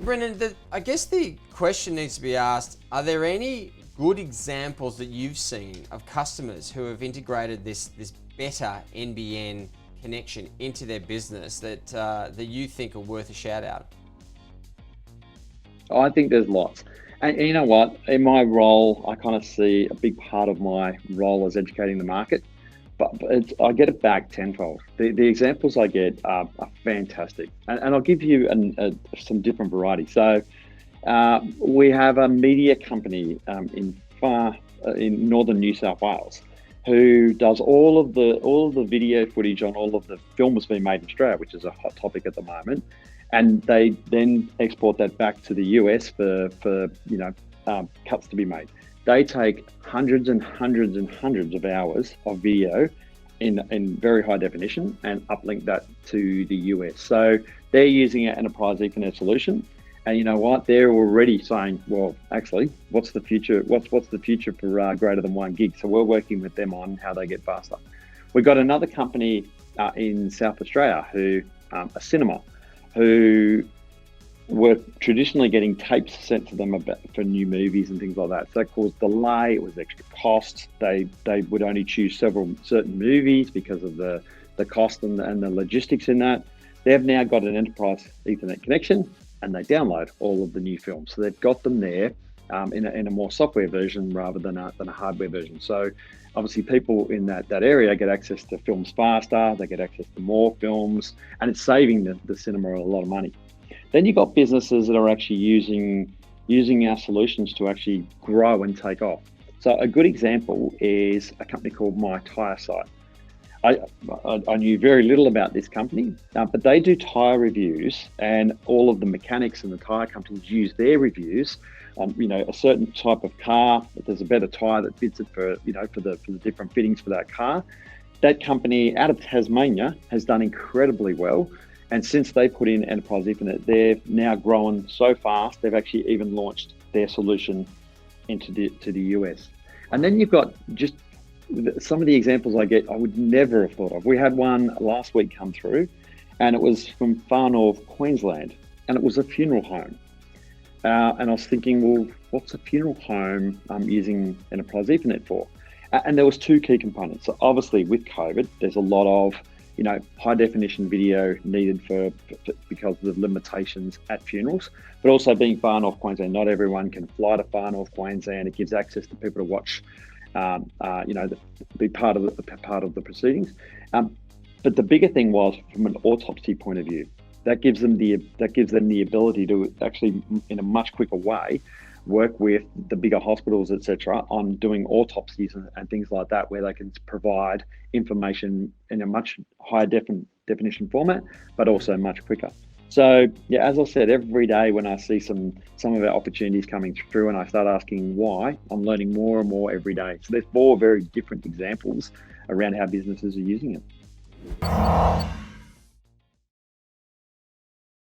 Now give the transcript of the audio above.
Brendan, I guess the question needs to be asked, are there any good examples that you've seen of customers who have integrated this better NBN connection into their business that you think are worth a shout out? I think there's lots. And you know what? In my role, I kind of see a big part of my role as educating the market, but I get it back tenfold. The examples I get are fantastic. And I'll give you some different variety. So we have a media company in northern New South Wales who does all of the video footage on all of the films being made in Australia, which is a hot topic at the moment. And they then export that back to the US for cuts to be made. They take hundreds and hundreds and hundreds of hours of video in very high definition and uplink that to the US. So they're using an enterprise Ethernet solution. And you know what? They're already saying, well, actually, what's the future? What's the future for greater than 1 gig? So we're working with them on how they get faster. We've got another company in South Australia who, a cinema, who were traditionally getting tapes sent to them for new movies and things like that. So that caused delay, it was extra cost. They would only choose certain movies because of the cost and the logistics in that. They've now got an enterprise Ethernet connection and they download all of the new films. So they've got them there in a more software version rather than a hardware version. So obviously people in that area get access to films faster, they get access to more films, and it's saving the cinema a lot of money. Then you've got businesses that are actually using our solutions to actually grow and take off. So a good example is a company called My Tyre Site. I knew very little about this company, but they do tyre reviews, and all of the mechanics and the tyre companies use their reviews on a certain type of car. If there's a better tyre that fits it for the different fittings for that car. That company out of Tasmania has done incredibly well. And since they put in Enterprise Ethernet, they've now grown so fast, they've actually even launched their solution to the US. And then you've got just some of the examples I get, I would never have thought of. We had one last week come through, and it was from far north Queensland, and it was a funeral home. And I was thinking, well, what's a funeral home using Enterprise Ethernet for? And there was two key components. So obviously with COVID, there's a lot of high definition video needed because of the limitations at funerals, but also being far north Queensland, not everyone can fly to far north Queensland. It gives access to people to watch, be part of the proceedings. But the bigger thing was from an autopsy point of view, that gives them the ability to actually, in a much quicker way, work with the bigger hospitals, etc., on doing autopsies and things like that, where they can provide information in a much higher definition format, but also much quicker. So yeah, as I said, every day when I see some of our opportunities coming through and I start asking why, I'm learning more and more every day. So there's 4 very different examples around how businesses are using it.